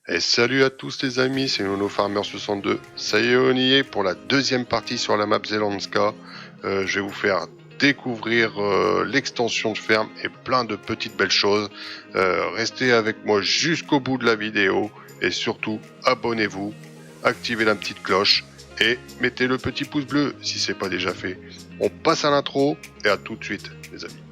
Et salut à tous les amis, c'est NonoFarmer62. Ça y est, on y est pour la deuxième partie sur la map Zelandska. Je vais vous faire découvrir l'extension de ferme et plein de petites belles choses. Restez avec moi jusqu'au bout de la vidéo et surtout abonnez-vous, activez la petite cloche et mettez le petit pouce bleu si c'est pas déjà fait. On passe à l'intro et à tout de suite les amis.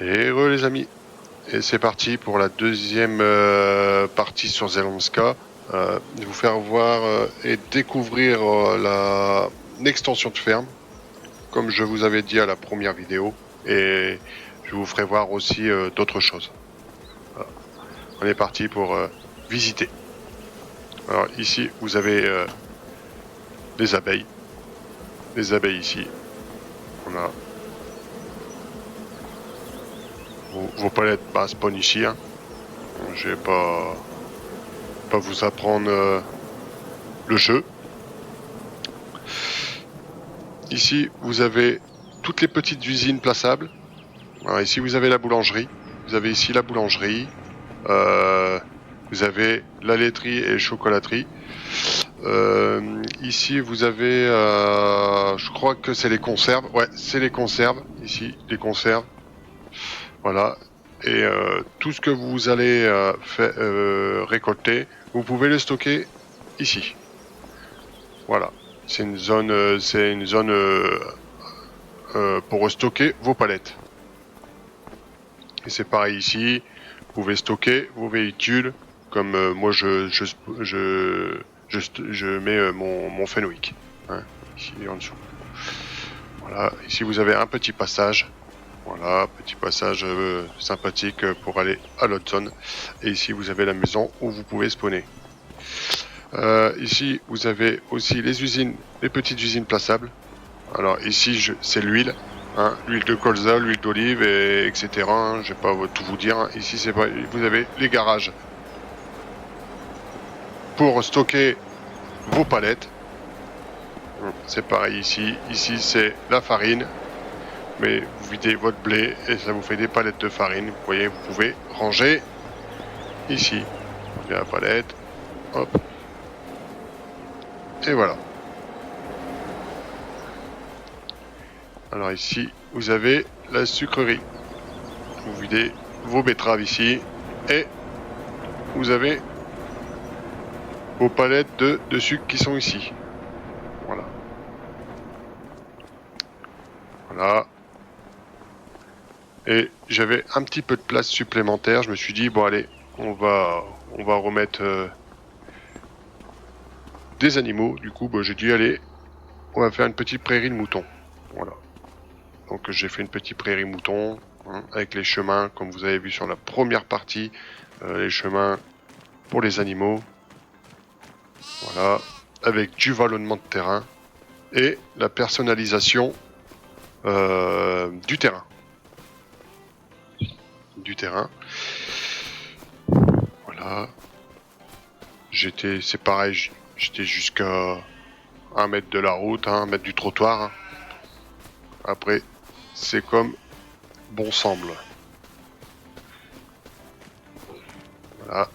Heureux les amis, et c'est parti pour la deuxième partie sur Zelandska. Vous faire voir et découvrir l'extension de ferme, comme je vous avais dit à la première vidéo, et je vous ferai voir aussi d'autres choses. Voilà. On est parti pour visiter. Alors ici vous avez les abeilles ici. On a vos palettes spawn ici. Hein. Je vais pas vous apprendre le jeu. Ici vous avez toutes les petites usines plaçables. Alors, ici vous avez la boulangerie. Vous avez ici la boulangerie. Vous avez la laiterie et chocolaterie. Ici vous avez je crois que c'est les conserves. Ouais, c'est les conserves. Ici les conserves. Voilà. Et tout ce que vous allez récolter, vous pouvez le stocker ici. Voilà. C'est une zone pour stocker vos palettes. Et c'est pareil ici. Vous pouvez stocker vos véhicules, comme moi je mets mon Fenwick. Hein, ici en dessous. Voilà. Ici vous avez un petit passage. Voilà, petit passage sympathique pour aller à l'autre zone. Et ici, vous avez la maison où vous pouvez spawner. Ici, vous avez aussi les usines, les petites usines plaçables. Alors ici, c'est l'huile, hein, l'huile de colza, l'huile d'olive, etc. Hein, je vais pas tout vous dire. Hein. Ici, vous avez les garages pour stocker vos palettes. C'est pareil ici. Ici, c'est la farine. Mais vous videz votre blé et ça vous fait des palettes de farine. Vous voyez, vous pouvez ranger ici. Il y a la palette. Hop. Et voilà. Alors ici, vous avez la sucrerie. Vous videz vos betteraves ici. Et vous avez vos palettes de sucre qui sont ici. Voilà. Voilà. Et j'avais un petit peu de place supplémentaire. Je me suis dit, bon allez, on va remettre des animaux. Du coup, j'ai dit, allez, on va faire une petite prairie de moutons. Voilà. Donc j'ai fait une petite prairie mouton, hein, avec les chemins, comme vous avez vu sur la première partie, les chemins pour les animaux. Voilà. Avec du vallonnement de terrain et la personnalisation du terrain. Voilà. C'est pareil, j'étais jusqu'à 1 mètre de la route, hein, 1 mètre du trottoir. Hein. Après, c'est comme bon semble. Voilà.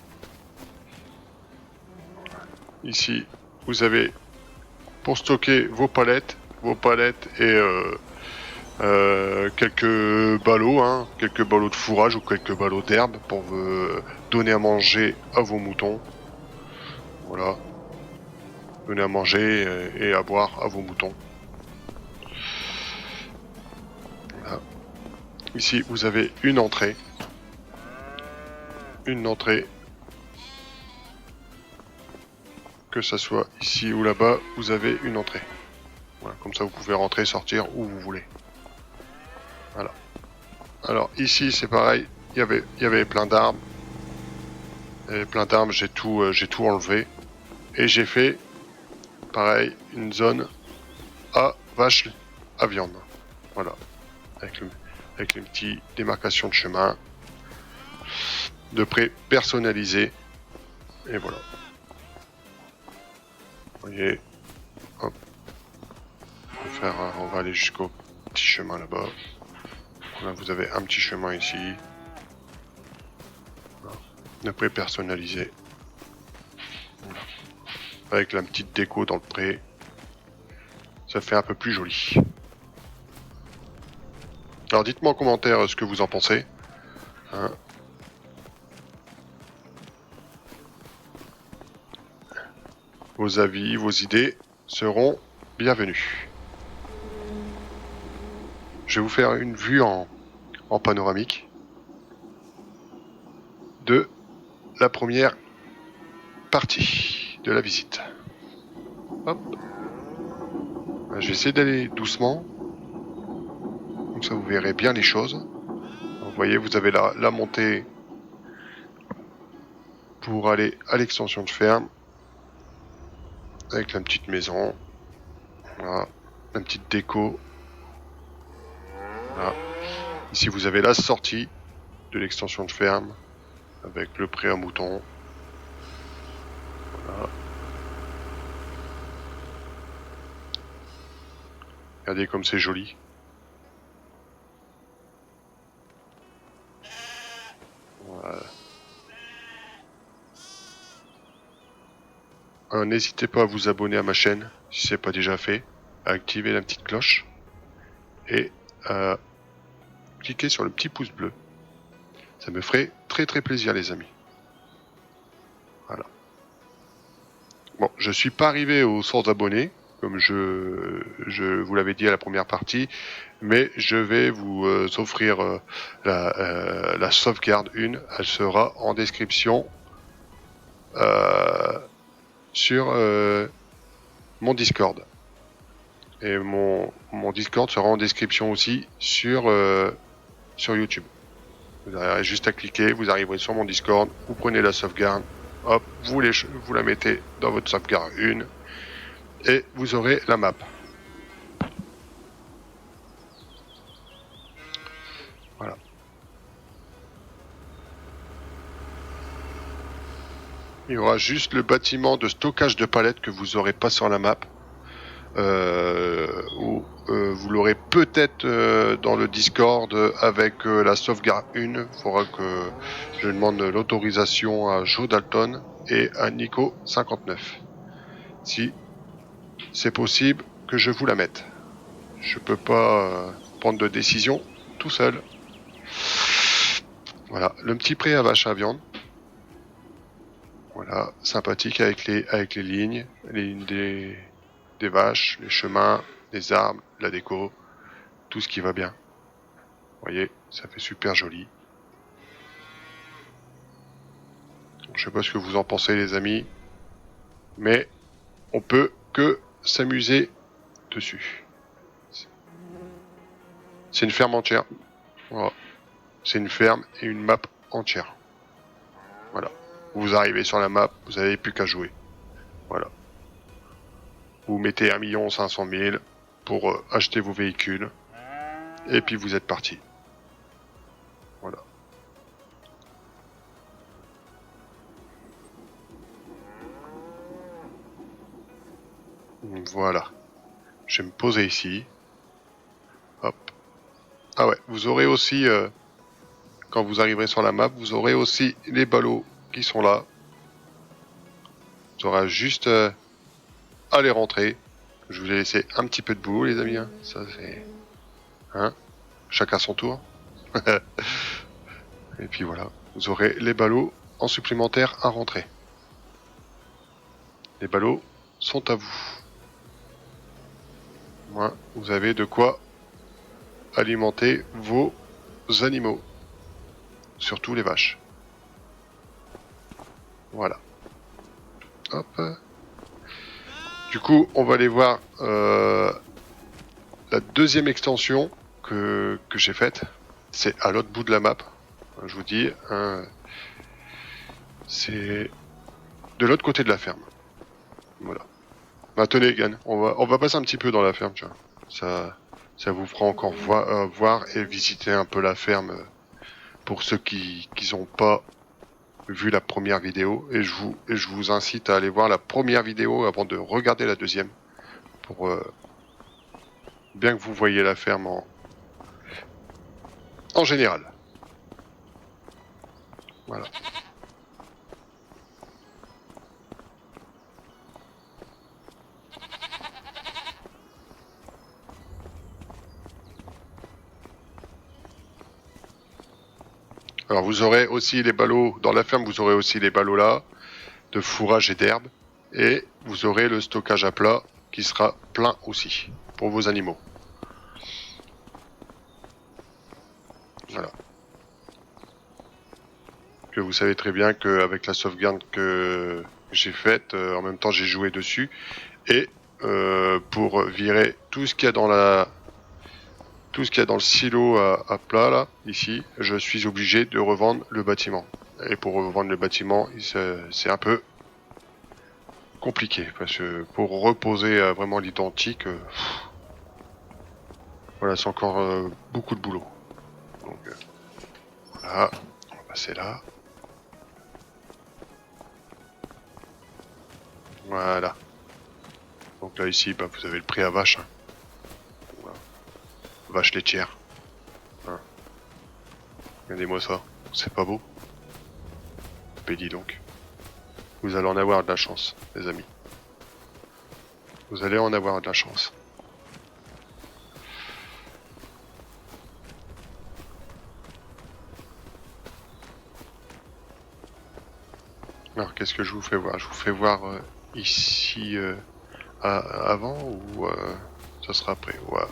Ici, vous avez pour stocker vos palettes et quelques ballots, hein, quelques ballots de fourrage ou quelques ballots d'herbe pour donner à manger à vos moutons. Voilà. Donner à manger et à boire à vos moutons. Voilà. Ici, vous avez une entrée. Une entrée. Que ça soit ici ou là-bas, vous avez une entrée. Voilà, comme ça, vous pouvez rentrer, sortir où vous voulez. Voilà. Alors ici, c'est pareil. Il y avait plein d'arbres. Plein d'arbres, j'ai tout enlevé. Et j'ai fait, pareil, une zone à vache à viande. Voilà. Avec une petite démarcation de chemin. De près personnalisé. Et voilà. Vous voyez. Hop. On va aller jusqu'au petit chemin là-bas. Là, vous avez un petit chemin ici. Voilà. De près personnalisé. Voilà. Avec la petite déco dans le pré. Ça fait un peu plus joli. Alors dites-moi en commentaire ce que vous en pensez. Hein. Vos avis, vos idées seront bienvenus. Je vais vous faire une vue en panoramique de la première partie de la visite. Hop. Je vais essayer d'aller doucement. Comme ça vous verrez bien les choses. Vous voyez, vous avez la montée pour aller à l'extension de ferme. Avec la petite maison. Voilà. La petite déco. Voilà. Ici vous avez la sortie de l'extension de ferme. Avec le pré à moutons. Voilà. Regardez comme c'est joli. Voilà. N'hésitez pas à vous abonner à ma chaîne si ce n'est pas déjà fait, à activer la petite cloche et à cliquer sur le petit pouce bleu. Ça me ferait très très plaisir les amis. Voilà. Bon, je suis pas arrivé aux 100 abonnés, comme je vous l'avais dit à la première partie, mais je vais vous offrir la sauvegarde 1. Elle sera en description sur mon Discord. Et mon Discord sera en description aussi sur YouTube. Vous avez juste à cliquer, vous arriverez sur mon Discord, vous prenez la sauvegarde, hop, vous la mettez dans votre sauvegarde 1 et vous aurez la map. Voilà. Il y aura juste le bâtiment de stockage de palettes que vous aurez pas sur la map. Vous l'aurez peut-être dans le Discord avec la sauvegarde 1. Il faudra que je demande l'autorisation à Joe Dalton et à Nico59. Si c'est possible que je vous la mette. Je peux pas prendre de décision tout seul. Voilà, le petit pré à vache à viande. Voilà, sympathique avec les lignes des vaches, les chemins, les arbres, la déco, tout ce qui va bien. Vous voyez, ça fait super joli. Je sais pas ce que vous en pensez les amis, mais on peut que s'amuser dessus. C'est une ferme entière. Voilà. C'est une ferme et une map entière. Voilà. Vous arrivez sur la map, vous n'avez plus qu'à jouer. Voilà. Vous mettez 1 500 000 pour acheter vos véhicules. Et puis vous êtes parti. Voilà. Voilà. Je vais me poser ici. Hop. Ah ouais, vous aurez aussi, quand vous arriverez sur la map, vous aurez aussi les ballots qui sont là. Vous aurez juste à les rentrer. Je vous ai laissé un petit peu de boulot les amis. Hein. Ça c'est... Hein, chacun son tour. Et puis voilà, vous aurez les ballots en supplémentaire à rentrer. Les ballots sont à vous. Moi, vous avez de quoi alimenter vos animaux. Surtout les vaches. Voilà. Hop. Du coup, on va aller voir la deuxième extension que j'ai faite. C'est à l'autre bout de la map. Je vous dis, c'est de l'autre côté de la ferme. Voilà. Bah, tenez, Gann, on va passer un petit peu dans la ferme, tu vois. Ça vous fera encore voir et visiter un peu la ferme pour ceux qui n'ont pas vu la première vidéo. Et je vous incite à aller voir la première vidéo avant de regarder la deuxième. Pour bien que vous voyez la ferme en général. Voilà. Alors vous aurez aussi les ballots, dans la ferme vous aurez aussi les ballots là, de fourrage et d'herbe. Et vous aurez le stockage à plat qui sera plein aussi pour vos animaux. Voilà. Que vous savez très bien qu'avec la sauvegarde que j'ai faite, en même temps j'ai joué dessus. Et pour virer tout ce qu'il y a dans le silo à plat là, ici, je suis obligé de revendre le bâtiment. Et pour revendre le bâtiment, c'est un peu compliqué parce que pour reposer vraiment l'identique, voilà, c'est encore beaucoup de boulot. Donc voilà, on va passer là. Voilà. Donc là ici, bah, vous avez le prix à vache. Hein. Voilà. Vache laitière. Hein. Regardez-moi ça, c'est pas beau. Mais dis donc. Vous allez en avoir de la chance, les amis. Vous allez en avoir de la chance. Alors, qu'est-ce que je vous fais voir? Je vous fais voir ici avant ou ça sera après? Ouais,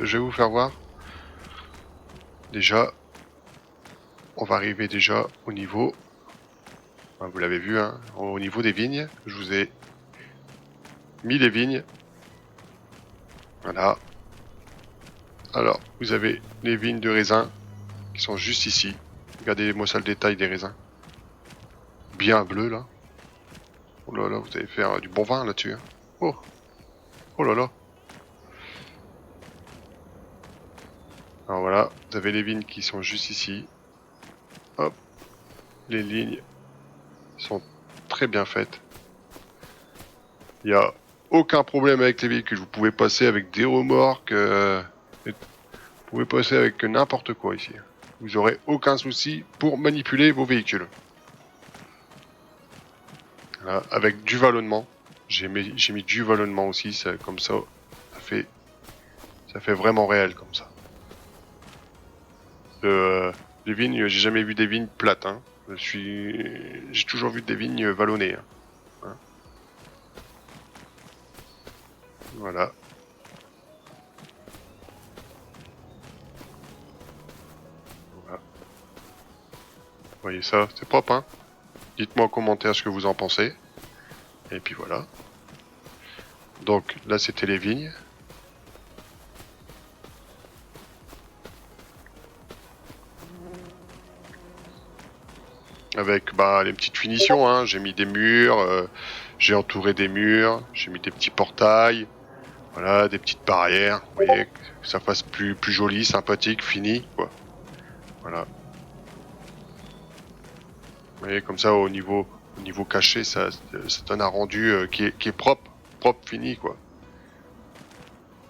je vais vous faire voir. Déjà, on va arriver déjà au niveau. Vous l'avez vu, hein, au niveau des vignes. Je vous ai mis les vignes. Voilà. Alors, vous avez les vignes de raisin qui sont juste ici. Regardez-moi ça le détail des raisins. Bien bleu là. Oh là là, vous allez faire du bon vin là-dessus. Hein. Oh. Oh là là. Alors voilà, vous avez les vignes qui sont juste ici. Hop. Les lignes sont très bien faites. Il n'y a aucun problème avec les véhicules. Vous pouvez passer avec des remorques. Vous pouvez passer avec n'importe quoi ici. Vous aurez aucun souci pour manipuler vos véhicules. Voilà, avec du vallonnement. J'ai mis du vallonnement aussi. Ça, comme ça, ça fait vraiment réel comme ça. Les vignes, j'ai jamais vu des vignes plates. Hein. J'ai toujours vu des vignes vallonnées. Hein. Voilà. Voilà. Vous voyez ça, c'est propre. Hein. Dites-moi en commentaire ce que vous en pensez. Et puis voilà. Donc là, c'était les vignes. Avec les petites finitions, hein. J'ai mis des murs, j'ai entouré des murs, j'ai mis des petits portails, voilà, des petites barrières, vous voyez, que ça fasse plus joli, sympathique, fini, quoi. Voilà. Vous voyez, comme ça, au niveau caché, ça donne un rendu qui est propre, fini, quoi.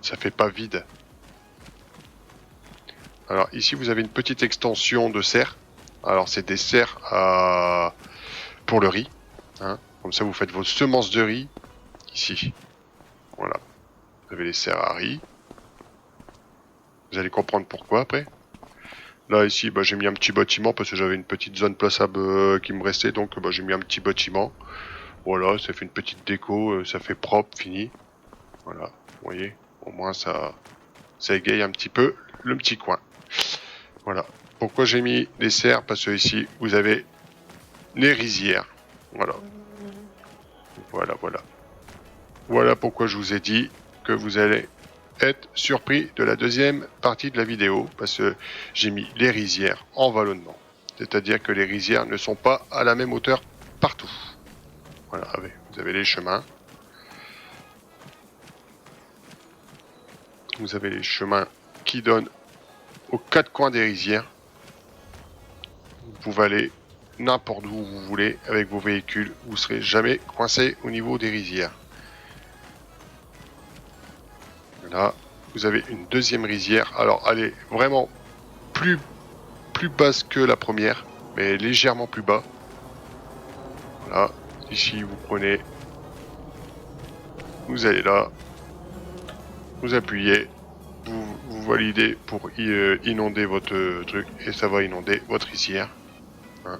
Ça fait pas vide. Alors ici, vous avez une petite extension de serre. Alors c'est des serres pour le riz. Hein. Comme ça, vous faites vos semences de riz ici. Voilà. Vous avez les serres à riz. Vous allez comprendre pourquoi après. Là ici, bah, j'ai mis un petit bâtiment parce que j'avais une petite zone plaçable qui me restait, donc bah, j'ai mis un petit bâtiment. Voilà, ça fait une petite déco, ça fait propre, fini. Voilà, vous voyez, au moins ça égaye un petit peu le petit coin. Voilà. Pourquoi j'ai mis les serres? Parce que ici, vous avez les rizières. Voilà. Voilà, voilà. Voilà pourquoi je vous ai dit que vous allez être surpris de la deuxième partie de la vidéo, parce que j'ai mis les rizières en vallonnement. C'est-à-dire que les rizières ne sont pas à la même hauteur partout. Voilà, vous avez les chemins. Vous avez les chemins qui donnent aux quatre coins des rizières. Vous pouvez aller n'importe où vous voulez avec vos véhicules. Vous ne serez jamais coincé au niveau des rizières. Là, vous avez une deuxième rizière. Alors, elle est vraiment plus basse que la première, mais légèrement plus bas. Voilà. Ici, vous prenez, vous allez là, vous appuyez, vous validez pour inonder votre truc et ça va inonder votre rizière. Hein.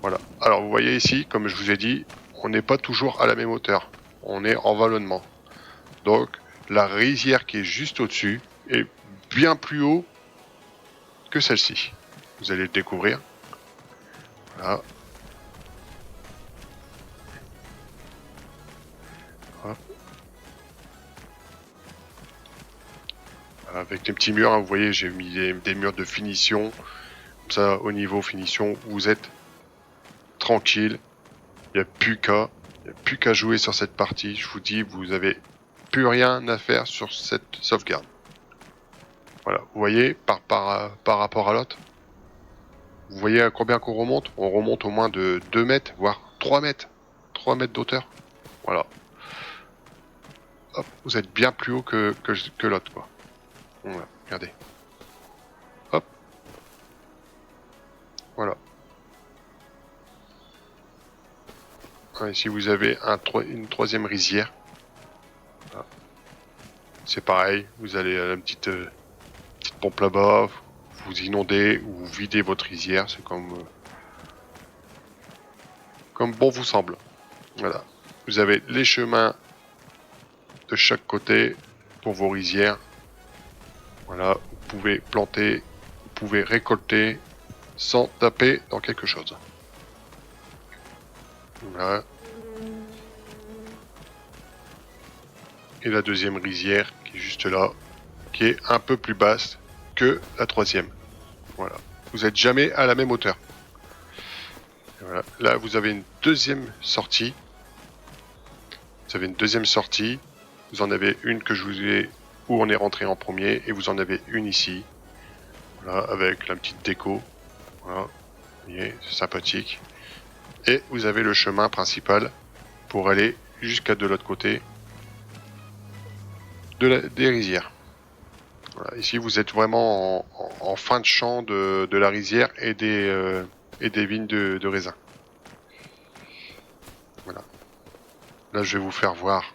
Voilà. Alors, vous voyez ici, comme je vous ai dit, on n'est pas toujours à la même hauteur. On est en vallonnement. Donc, la rizière qui est juste au-dessus est bien plus haut que celle-ci. Vous allez le découvrir. Voilà. Hop. Avec des petits murs, hein, vous voyez, j'ai mis des murs de finition. Comme ça, au niveau finition, vous êtes tranquille. Il n'y a plus qu'à jouer sur cette partie. Je vous dis, vous avez plus rien à faire sur cette sauvegarde. Voilà, vous voyez, par rapport à l'autre, vous voyez à combien qu'on remonte? On remonte au moins de 2 mètres, voire 3 mètres. 3 mètres d'auteur. Voilà. Hop, vous êtes bien plus haut que l'autre, quoi. Voilà, regardez. Hop. Voilà. Ici, vous avez une troisième rizière. Voilà. C'est pareil, vous allez à la petite pompe là-bas, vous inondez ou vous videz votre rizière, c'est comme bon vous semble. Voilà. Vous avez les chemins de chaque côté pour vos rizières. Voilà, vous pouvez planter, vous pouvez récolter sans taper dans quelque chose. Voilà. Et la deuxième rizière qui est juste là, qui est un peu plus basse que la troisième. Voilà. Vous n'êtes jamais à la même hauteur. Et voilà. Là, vous avez une deuxième sortie. Vous avez une deuxième sortie. Vous en avez une que je vous ai où on est rentré en premier et vous en avez une ici. Voilà, avec la petite déco. Voilà. Vous voyez, c'est sympathique. Et vous avez le chemin principal pour aller jusqu'à de l'autre côté des rizières. Voilà, ici, vous êtes vraiment en fin de champ de la rizière et des vignes de raisin. Voilà. Là, je vais vous faire voir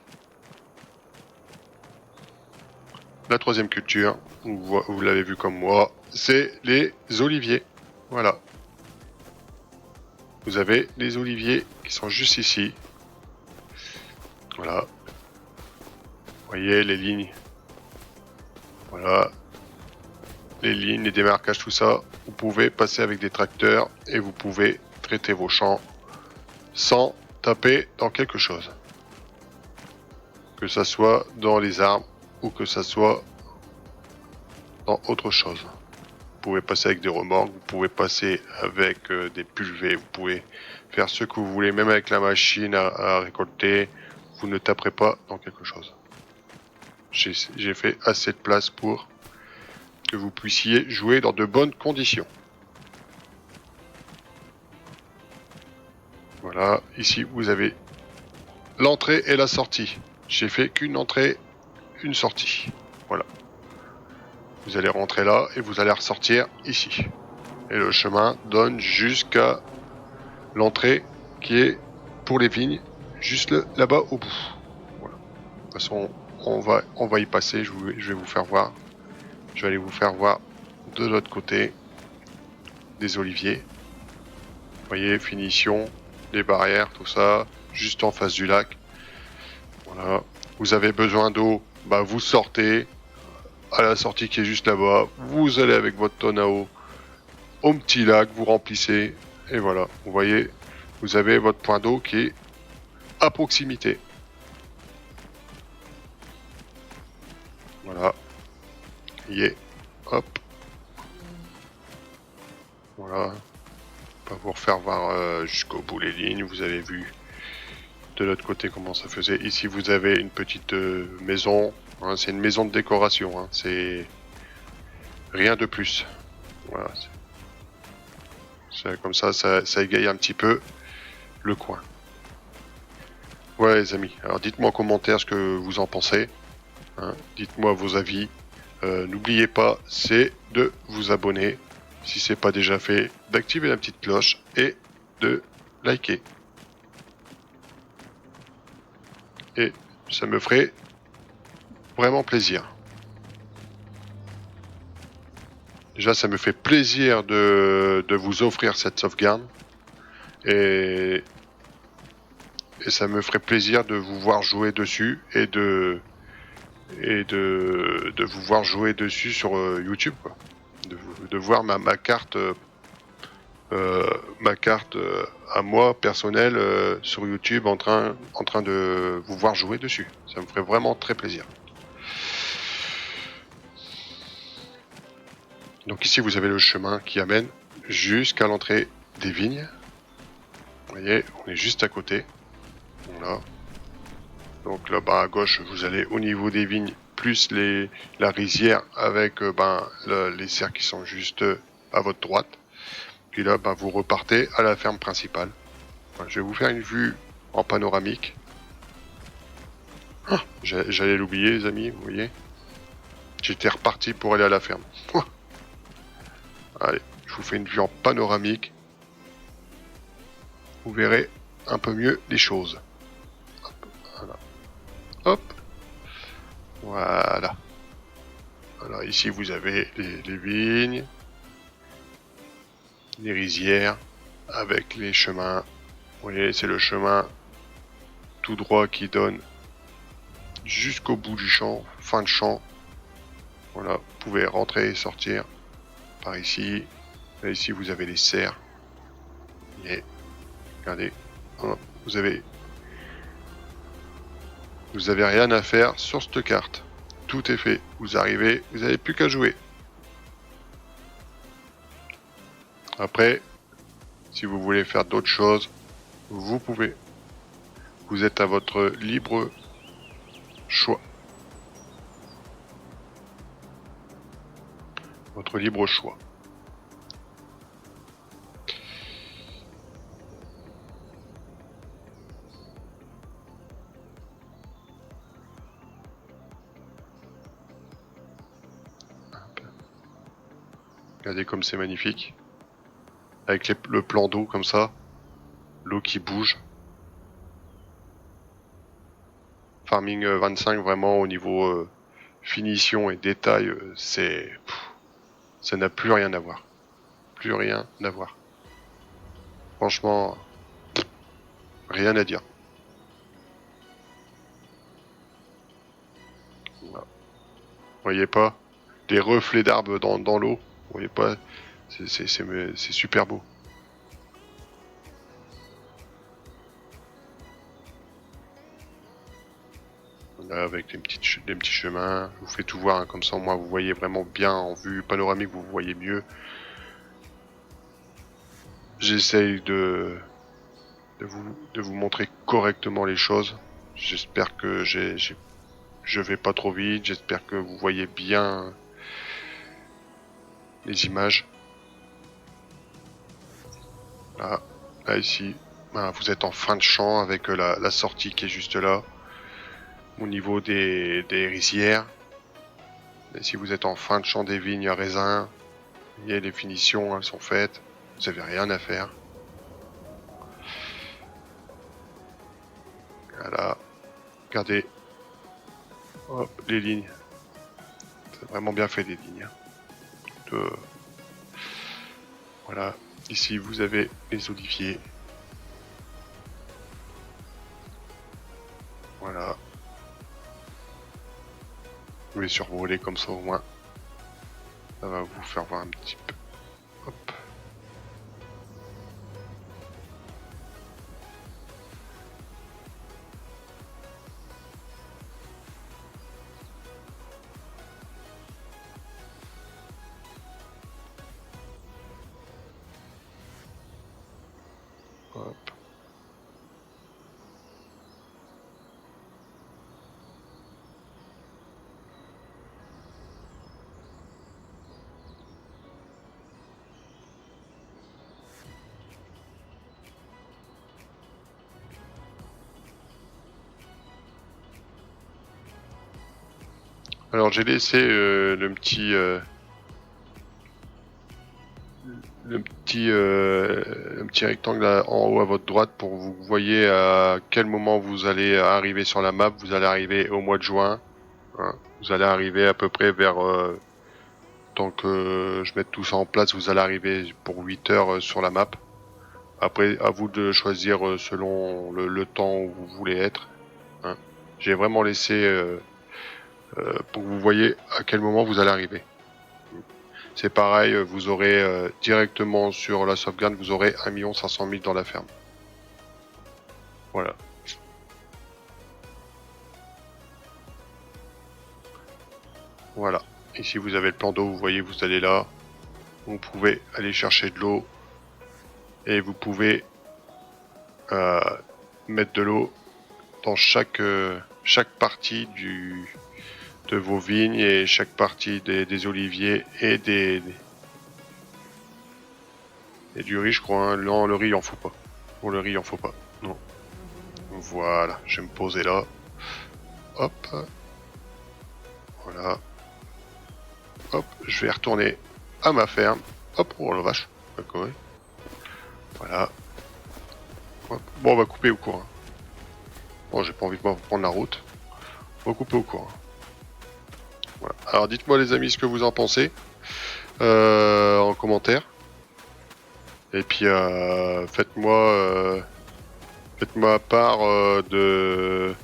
la troisième culture. Vous l'avez vu comme moi, c'est les oliviers. Voilà. Vous avez les oliviers qui sont juste ici. Voilà. Vous voyez les lignes. Voilà. Les lignes, les démarcages, tout ça. Vous pouvez passer avec des tracteurs et vous pouvez traiter vos champs sans taper dans quelque chose. Que ça soit dans les arbres ou que ça soit dans autre chose. Vous pouvez passer avec des remorques, vous pouvez passer avec des pulvées, vous pouvez faire ce que vous voulez, même avec la machine à récolter, vous ne taperez pas dans quelque chose. J'ai fait assez de place pour que vous puissiez jouer dans de bonnes conditions. Voilà, ici vous avez l'entrée et la sortie. J'ai fait qu'une entrée, une sortie. Voilà. Vous allez rentrer là et vous allez ressortir ici. Et le chemin donne jusqu'à l'entrée qui est pour les vignes, juste là-bas au bout. Voilà. De toute façon, on va y passer, je vais vous faire voir. Je vais aller vous faire voir de l'autre côté des oliviers. Vous voyez, finition, les barrières, tout ça, juste en face du lac. Voilà. Vous avez besoin d'eau, bah vous sortez à la sortie qui est juste là-bas. Vous allez avec votre tonne à eau au petit lac, vous remplissez et voilà. Vous voyez, vous avez votre point d'eau qui est à proximité. Voilà. Yeah. Hop. Voilà. On va vous refaire voir jusqu'au bout les lignes. Vous avez vu de l'autre côté comment ça faisait. Ici, vous avez une petite maison. Hein, c'est une maison de décoration. Hein, c'est rien de plus. Voilà. Comme ça égaye un petit peu le coin. Ouais, les amis. Alors, dites-moi en commentaire ce que vous en pensez. Hein, dites-moi vos avis. N'oubliez pas, c'est de vous abonner si c'est pas déjà fait, d'activer la petite cloche et de liker. Et ça me ferait vraiment plaisir. Déjà, ça me fait plaisir de vous offrir cette sauvegarde. Et ça me ferait plaisir de vous voir jouer dessus et de vous voir jouer dessus sur YouTube, quoi. De voir ma carte à moi personnelle sur YouTube en train de vous voir jouer dessus. Ça me ferait vraiment très plaisir. Donc ici vous avez le chemin qui amène jusqu'à l'entrée des vignes. Vous voyez, on est juste à côté. Voilà. Donc là-bas à gauche, vous allez au niveau des vignes, plus la rizière avec les serres qui sont juste à votre droite. Puis là, vous repartez à la ferme principale. Voilà, je vais vous faire une vue en panoramique. Ah, j'allais l'oublier, les amis, vous voyez. J'étais reparti pour aller à la ferme. Allez, je vous fais une vue en panoramique. Vous verrez un peu mieux les choses. Hop, voilà. Hop. Voilà. Alors ici, vous avez les vignes, les rizières, avec les chemins. Vous voyez, c'est le chemin tout droit qui donne jusqu'au bout du champ, fin de champ. Voilà, vous pouvez rentrer et sortir par ici. Là, ici, vous avez les serres. Et regardez, vous avez rien à faire sur cette carte. Tout est fait. Vous arrivez, vous n'avez plus qu'à jouer. Après, si vous voulez faire d'autres choses, vous pouvez. Vous êtes à votre libre choix. Votre libre choix. Regardez comme c'est magnifique. Avec le plan d'eau comme ça. L'eau qui bouge. Farming 25 vraiment au niveau finition et détail, ça n'a plus rien à voir. Plus rien à voir. Franchement, rien à dire. Voilà. Vous voyez pas des reflets d'arbres dans l'eau. Vous voyez pas, c'est super beau. Là, avec les petits chemins, je vous fais tout voir, hein, comme ça au moins vous voyez vraiment bien en vue panoramique, vous voyez mieux. J'essaye de vous montrer correctement les choses. J'espère que je vais pas trop vite, j'espère que vous voyez bien les images. Là ici, vous êtes en fin de champ avec la sortie qui est juste là. Au niveau des rizières. Et si vous êtes en fin de champ des vignes à raisin, les finitions elles sont faites, vous n'avez rien à faire. Voilà, regardez, hop, les lignes, C'est vraiment bien fait les lignes. Voilà, ici vous avez les oliviers. Voilà. Vous les survoler comme ça au moins. Ça va vous faire voir un petit peu. Hop. Hop. Alors j'ai laissé le petit rectangle en haut à votre droite pour vous voyez à quel moment vous allez arriver sur la map. Vous allez arriver au mois de juin. Hein. Vous allez arriver à peu près vers tant que je mette tout ça en place, vous allez arriver pour 8 heures sur la map. Après, à vous de choisir selon le temps où vous voulez être. Hein. J'ai vraiment laissé pour que vous voyez à quel moment vous allez arriver. C'est pareil, vous aurez directement sur la sauvegarde, vous aurez 1 500 000 dans la ferme. Voilà. Voilà. Ici, vous avez le plan d'eau, vous voyez, vous allez là. Vous pouvez aller chercher de l'eau. Et vous pouvez mettre de l'eau dans chaque partie de vos vignes et chaque partie des oliviers et du riz, je crois. Hein. Non, le riz, il en faut pas. Pour le riz, il en faut pas. Non. Voilà, je vais me poser là. Hop. Voilà. Hop, je vais retourner à ma ferme. Hop, oh la vache. D'accord. Voilà. Hop. Bon, on va couper au cours. Hein. Bon, j'ai pas envie de prendre la route. On va couper au cours. Voilà. Alors, dites-moi les amis ce que vous en pensez en commentaire. Et puis, faites-moi part de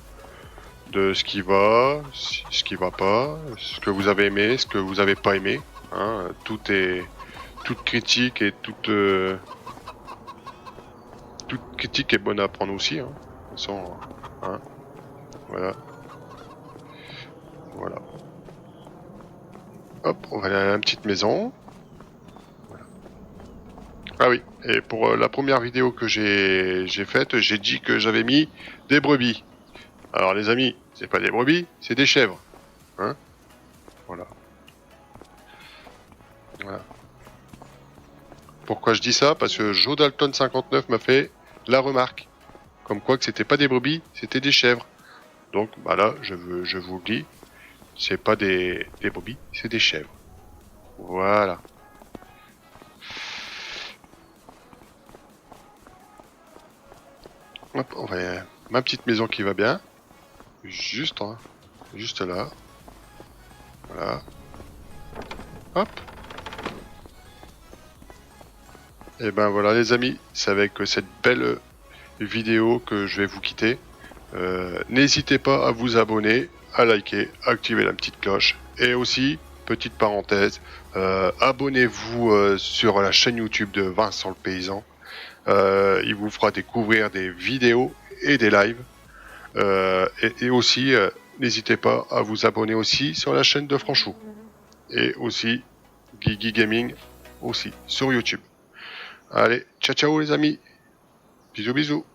ce qui va, ce qui va pas, ce que vous avez aimé, ce que vous avez pas aimé. Hein. Toute critique et toute critique est bonne à prendre aussi. Hein. De toute façon, hein. Voilà. Voilà. Hop, on va aller à la petite maison. Voilà. Ah oui, et pour la première vidéo que j'ai faite, j'ai dit que j'avais mis des brebis. Alors les amis, c'est pas des brebis, c'est des chèvres. Hein? Voilà. Voilà. Pourquoi je dis ça? Parce que Joe Dalton 59 m'a fait la remarque. Comme quoi que c'était pas des brebis, c'était des chèvres. Donc bah là, je vous le dis, c'est pas des brebis, c'est des chèvres. Voilà. Hop, on va ma petite maison qui va bien. Juste là. Voilà. Hop. Et ben voilà les amis, c'est avec cette belle vidéo que je vais vous quitter. N'hésitez pas à vous abonner, à liker, à activer la petite cloche. Et aussi, petite parenthèse, abonnez-vous sur la chaîne YouTube de Vincent le Paysan. Il vous fera découvrir des vidéos et des lives. Et aussi, n'hésitez pas à vous abonner aussi sur la chaîne de Franchou. Et aussi, Guigui Gaming aussi sur YouTube. Allez, ciao ciao les amis. Bisous bisous.